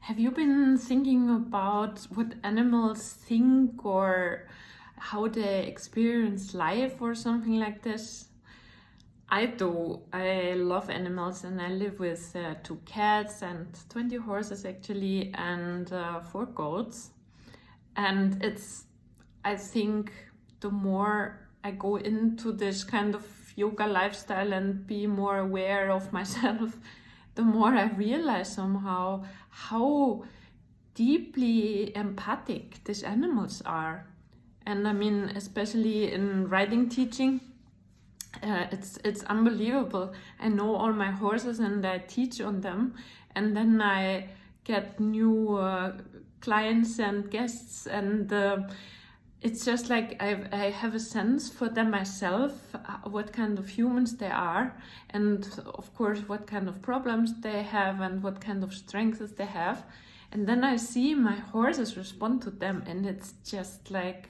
Have you been thinking about what animals think or how they experience life or something like this? I do. I love animals and I live with 2 cats and 20 horses actually and 4 goats. And I think the more I go into this kind of yoga lifestyle and be more aware of myself, the more I realize somehow how deeply empathic these animals are. And I mean, especially in riding teaching, it's unbelievable. I know all my horses and I teach on them, and then I get new clients and guests, and it's just like I have a sense for them myself, what kind of humans they are, and of course what kind of problems they have and what kind of strengths they have. And then I see my horses respond to them, and it's just like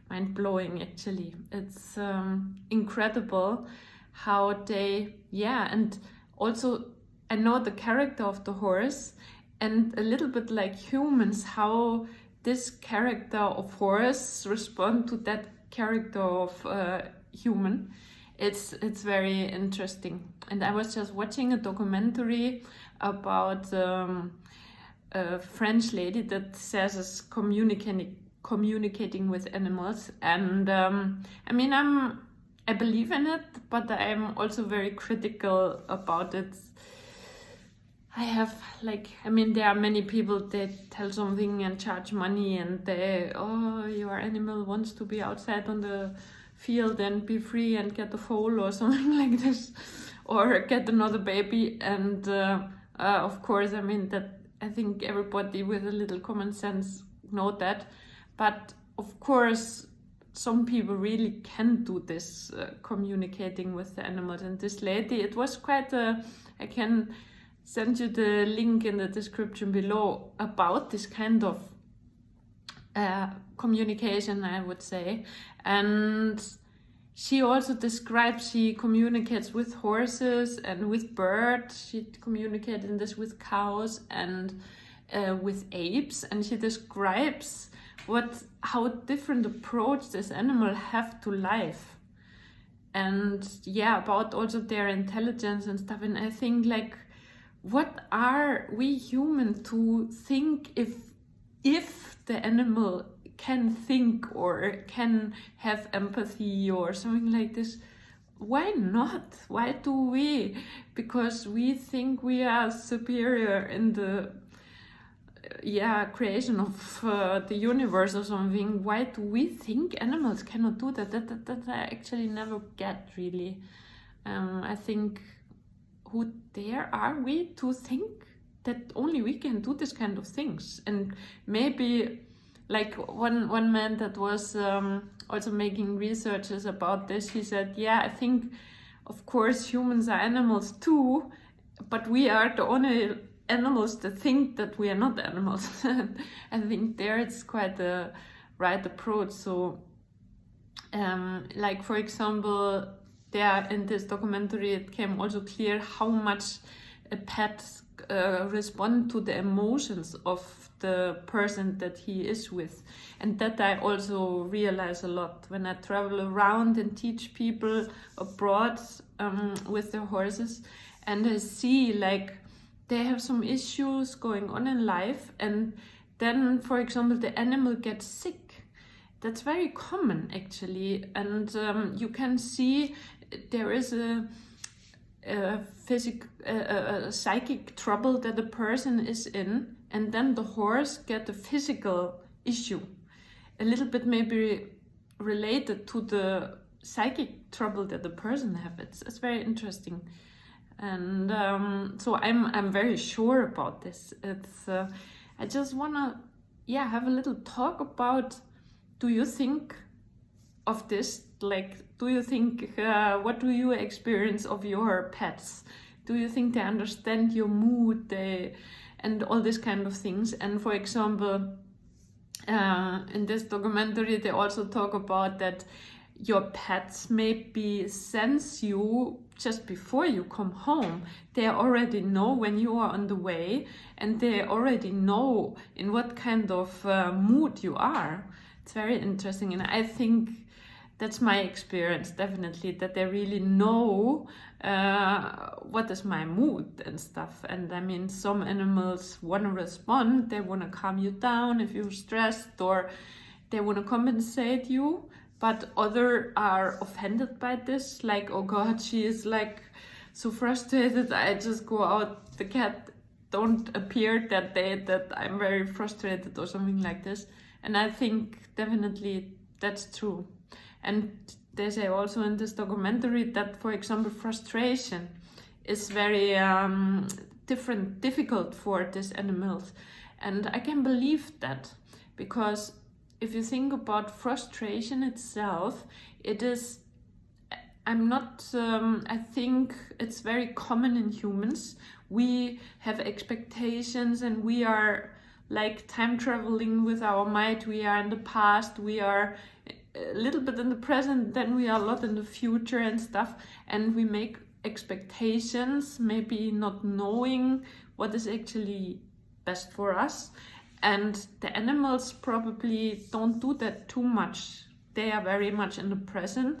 mind-blowing actually. It's incredible how they, and also I know the character of the horse, and a little bit like humans, how this character of horse respond to that character of human. It's very interesting. And I was just watching a documentary about a French lady that says is communicating with animals, and I mean I believe in it, but I'm also very critical about it. I have there are many people that tell something and charge money, and your animal wants to be outside on the field and be free and get a foal or something like this, or get another baby. And of course, I mean that I think everybody with a little common sense know that. But of course, some people really can do this, communicating with the animals. And this lady, it was quite I can send you the link in the description below about this kind of communication, I would say. And she also describes, she communicates with horses and with birds. She communicated this with cows and with apes. And she describes how different approach this animal have to life. And about also their intelligence and stuff. And I think what are we human to think if the animal can think or can have empathy or something like this? Why not? Why do we? Because we think we are superior in the creation of the universe or something. Why do we think animals cannot do that? That I actually never get really. I think, who dare are we to think that only we can do this kind of things? And maybe one man that was also making researches about this, he said, I think of course humans are animals too, but we are the only animals that think that we are not animals. I think there it's quite the right approach. So for example, there in this documentary it came also clear how much pets respond to the emotions of the person that he is with. And that I also realize a lot when I travel around and teach people abroad with their horses, and I see they have some issues going on in life, and then for example the animal gets sick. That's very common actually, and you can see there is a psychic trouble that the person is in, and then the horse get a physical issue, a little bit maybe related to the psychic trouble that the person have. It's very interesting, and so I'm very sure about this. It's I just wanna have a little talk about, do you think of this? Do you think, what do you experience of your pets? Do you think they understand your mood, and all these kind of things? And for example, in this documentary, they also talk about that your pets maybe sense you just before you come home, they already know when you are on the way, and they already know in what kind of mood you are. It's very interesting, and I think that's my experience, definitely, that they really know what is my mood and stuff. And I mean, some animals want to respond, they want to calm you down if you're stressed, or they want to compensate you, but other are offended by this, like, oh god, she is like so frustrated, I just go out, the cat don't appear that day, that I'm very frustrated or something like this. And I think definitely that's true. And they say also in this documentary that, for example, frustration is very difficult for these animals. And I can believe that, because if you think about frustration itself, it is, I think it's very common in humans. We have expectations, and we are like time traveling with our mind. We are in the past, we are a little bit in the present, then we are a lot in the future and stuff, and we make expectations, maybe not knowing what is actually best for us. And the animals probably don't do that too much. They are very much in the present.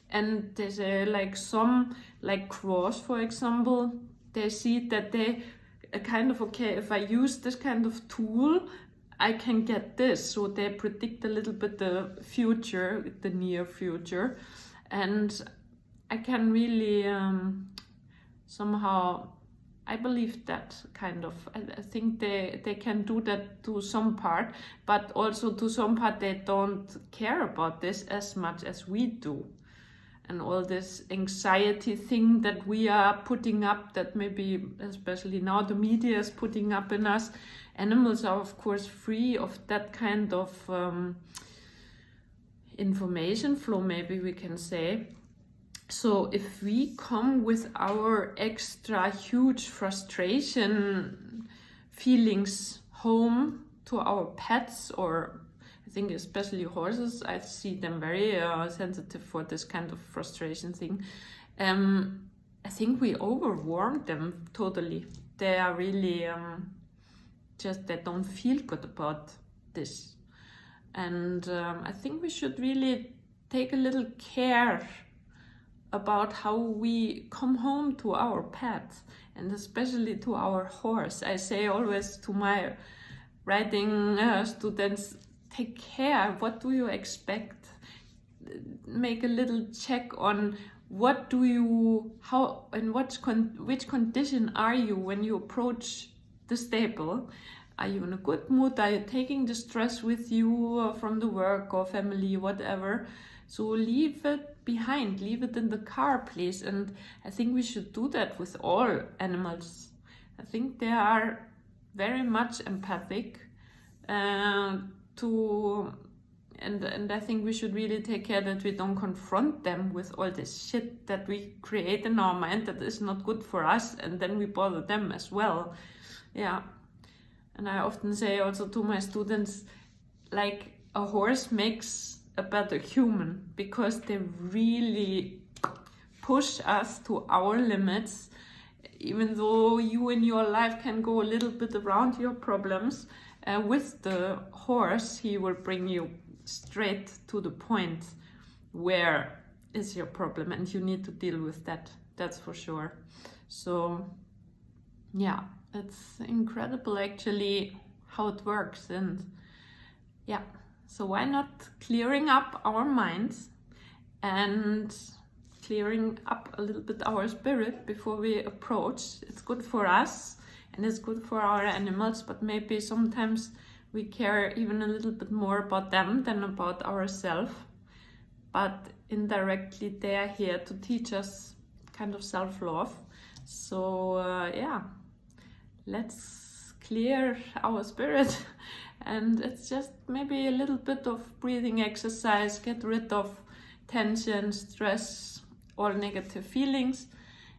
And there's like some, like crows, for example, they see that they kind of, okay, if I use this kind of tool, I can get this. So they predict a little bit the future, the near future. And I can really somehow, I believe that kind of, I think they can do that to some part, but also to some part they don't care about this as much as we do. And all this anxiety thing that we are putting up, that maybe especially now the media is putting up in us, animals are of course free of that kind of information flow, maybe we can say. So if we come with our extra huge frustration feelings home to our pets, or I think especially horses, I see them very sensitive for this kind of frustration thing. I think we overwarm them totally. They are really just, they don't feel good about this. And I think we should really take a little care about how we come home to our pets, and especially to our horse. I say always to my riding students, take care. What do you expect? Make a little check on what do you, how, and which condition are you when you approach the stable? Are you in a good mood? Are you taking the stress with you from the work or family, whatever? So leave it behind, leave it in the car, please. And I think we should do that with all animals. I think they are very much empathic and I think we should really take care that we don't confront them with all this shit that we create in our mind that is not good for us, and then we bother them as well. Yeah. And I often say also to my students, like, a horse makes a better human, because they really push us to our limits. Even though you in your life can go a little bit around your problems, with the horse, he will bring you straight to the point where is your problem, and you need to deal with that. That's for sure. So yeah, it's incredible actually how it works. And yeah, so why not clearing up our minds and clearing up a little bit our spirit before we approach? It's good for us and it's good for our animals, but maybe sometimes we care even a little bit more about them than about ourselves. But indirectly they are here to teach us kind of self-love. So yeah, let's clear our spirit. And it's just maybe a little bit of breathing exercise, get rid of tension, stress, all negative feelings,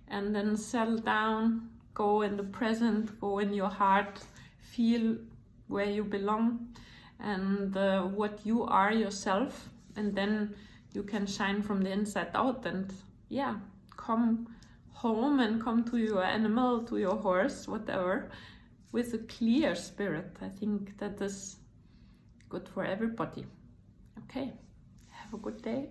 and then settle down, go in the present, go in your heart, feel where you belong and what you are yourself, and then you can shine from the inside out and yeah, come home and come to your animal, to your horse, whatever, with a clear spirit. I think that is good for everybody. Okay, have a good day.